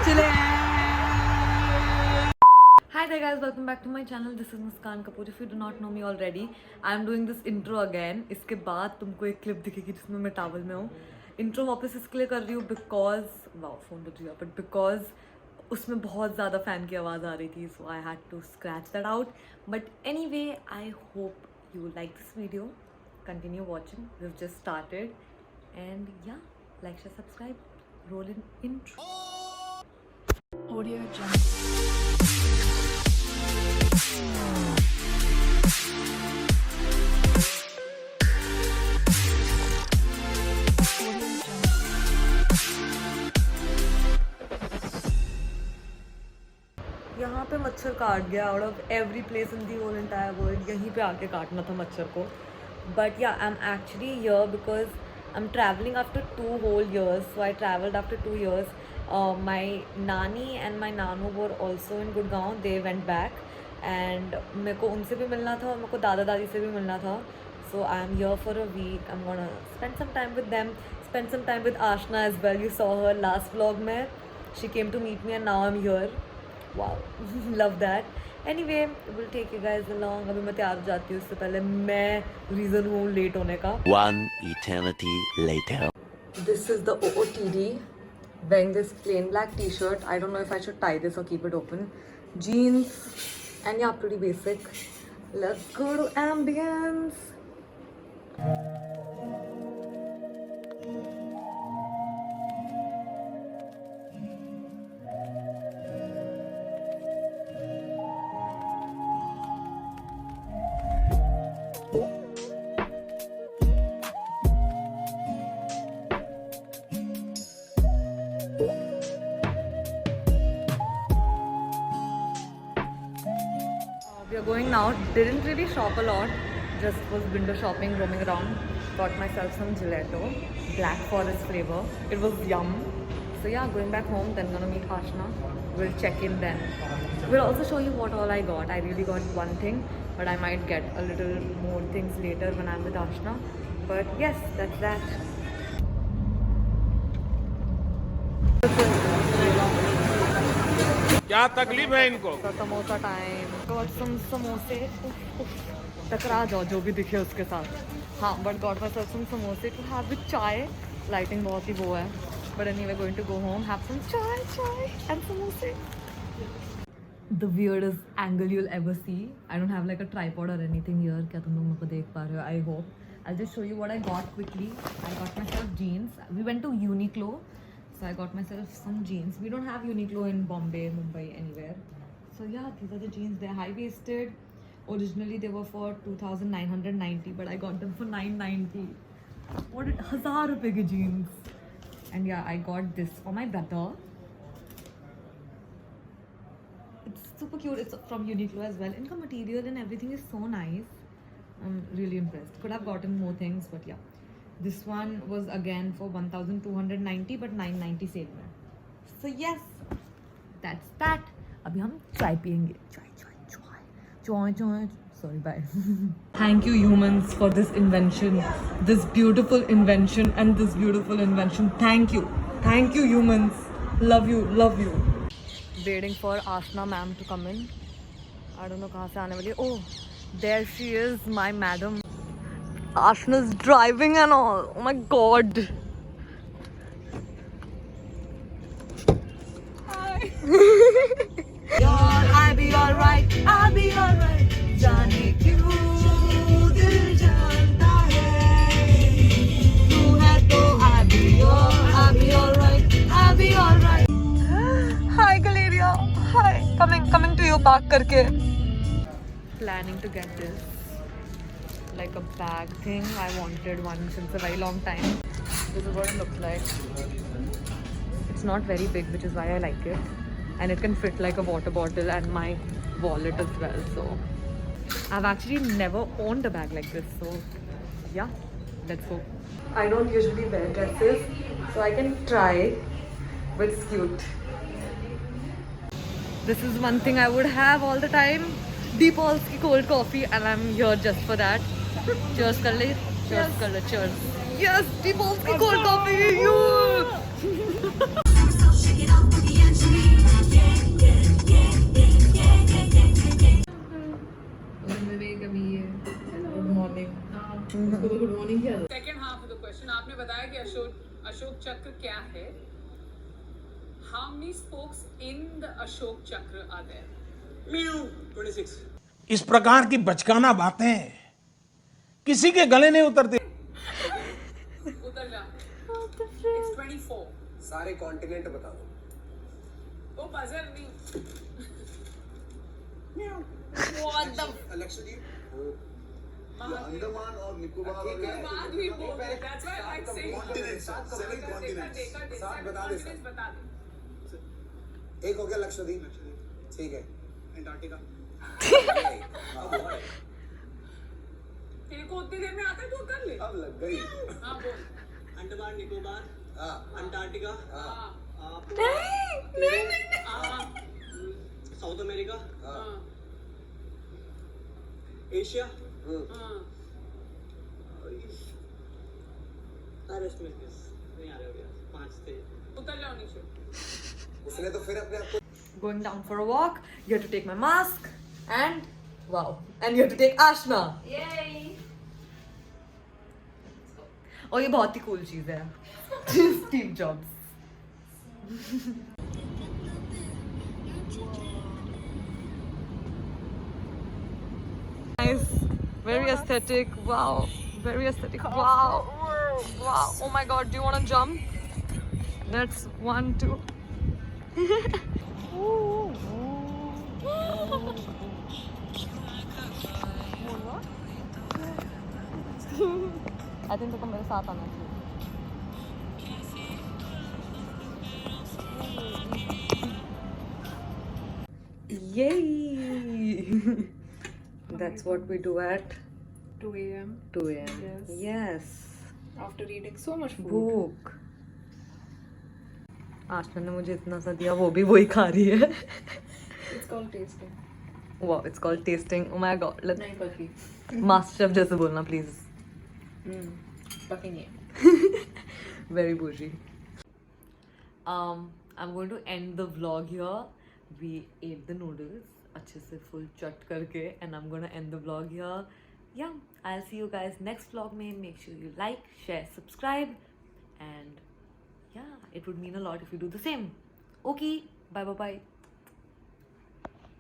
चले Hi there guys, welcome back to my channel. This is Muskan Kapoor. If you do not know me already, I am doing this intro again. इसके बाद तुमको एक clip दिखेगी जिसमें मैं towel में हूँ. इंट्रो वापस इसके लिए कर रही हूँ because वाओ फोन बज गया but because उसमें बहुत ज़्यादा फ़ैन की आवाज़ आ रही थी, so I had to scratch that out. But anyway, I hope you like this video. Continue watching. We've just started, and yeah, like, share, subscribe. Roll in intro. Audio Jungle. यहाँ पे मच्छर काट गया out of every place in the whole entire world. यहीं पे आके काटना था मच्छर को. But yeah I am actually here because I am travelling after 2 whole years. So I travelled after 2 years. My नानी एंड माई नानू were also in Gurgaon. They went back and मेरे को उनसे भी मिलना था और मेरे को दादा दादी से भी मिलना था. So I am here for a week. I am gonna spend some time with them, spend some time with Aashna as well. You saw her last vlog में. She came to meet me and now I am here. Wow, love that. Anyway, we'll take you guys along. अभी मैं तैयार हो जाती हूँ. उससे पहले मैं रीज़न हूँ लेट होने का. One eternity later. This is the OOTD. Wearing this plain black t-shirt. I don't know if I should tie this or keep it open. Jeans. And yeah, pretty basic. Let's go to ambience. We are going now. Didn't really shop a lot. Just was window shopping, roaming around. Got myself some gelato, Black Forest flavor. It was yum. So yeah, going back home. Then gonna meet Ashna. We'll check in then. We'll also show you what all I got. I really got one thing, but I might get a little more things later when I'm with Ashna. But yes, that's that. क्या तकलीफ है इनको? Samosa time. Got some समोसे. टकरा जाओ जो भी दिखे उसके साथ. हाँ, but got myself some समोसे to have with chai. Lighting बहुत ही वो है. But anyway going to go home, have some chai and समोसे. The weirdest angle you'll ever see. I don't have like a tripod or anything here. क्या तुम लोग मेरे को देख पा रहे हो? I hope. I'll just show you what I got quickly. I got myself jeans. We went to Uniqlo. So I got myself some jeans. We don't have Uniqlo in Bombay, Mumbai, anywhere. So yeah, these are the jeans. They're high-waisted. Originally they were for 2,990, but I got them for 990. What? 1,000 rupees ke jeans. And yeah, I got this for my brother. It's super cute. It's from Uniqlo as well. Inka material and everything is so nice. I'm really impressed. Could have gotten more things, but yeah. This one was again for 1,290 but 990 sale में. So yes, that's that. अभी हम चाय पियेंगे. चाय. Sorry, bye. Thank you humans for this invention, this beautiful invention and this beautiful invention. Thank you humans. Love you. Waiting for Ashna ma'am to come in. I don't know कहाँ से आने वाली है. Oh, there she is, my madam. Ashna's driving and all. Oh my god. Hi. I'll be alright. जाने क्यों दिल जानता है तू है तो I'll be alright. Hi Galeria. Hi. Coming to you park करके. Planning to get this. Like a bag thing. I wanted one since a very long time. This is what it looks like. It's not very big, which is why I like it. And it can fit like a water bottle and my wallet as well. So I've actually never owned a bag like this. So yeah, let's go. I don't usually wear dresses, so I can try, but it's cute. This is one thing I would have all the time. Deepal's की cold coffee, and I'm here just for that. Cheers कर ले. Cheers. Yes, Deepal's की cold coffee. You. Question आपने बताया कि अशोक चक्र क्या है. How many spokes in the Ashok चक्र आर देयर? 26. इस प्रकार की बचकाना बातें किसी के गले नहीं उतरती. उतर जा. It's 24. सारे कॉन्टिनेंट बता दो. वो पजल नहीं. What the? लक्षद्वीप, अंडमान और निकोबार. बाद भी बोल. That's why I say. Continents, 7 continents. सात बता दे सर. बता दे. एक हो गया लक्षद्वीप. ठीक है. अंटार्कटिका. तेरे को उतनी देर में आता है, तू कर ले. अब लग गई. हाँ बोल. अंडमान निकोबार, हाँ. अंटार्कटिका, हाँ. हाँ, साउथ अमेरिका, हाँ. एशिया, हाँ. रेस्ट में नहीं आ रहे हो गया. 5 थे. उतर जाओ नीचे. उसने तो फिर अपने आप को Going down for a walk. You have to take my mask and wow, and you have to take Ashna. Yay! और ये बहुत ही cool चीज है. Steve Jobs. Nice, very aesthetic. Wow, very aesthetic. Wow, wow. Oh my God, do you want to jump? That's 1, 2. I think तुमको मेरे साथ आना चाहिए. Yay! That's what we do at 2 a.m. 2 a.m. Yes. Yes. after eating so much food. भूख. आशना ने मुझे इतना सा दिया, वो भी वही खा रही है. It's called tasting. Wow, it's called tasting. Oh my God. Let नहीं पकी. Master Chef जैसे बोलना please. पकी नहीं है. Very bougie. I'm going to end the vlog here. We ate the noodles अच्छे से full चट करके, and I'm gonna end the vlog here. Yeah, I'll see you guys next vlog में. Make sure you like, share, subscribe, and yeah, it would mean a lot if you do the same. Okay, bye bye bye.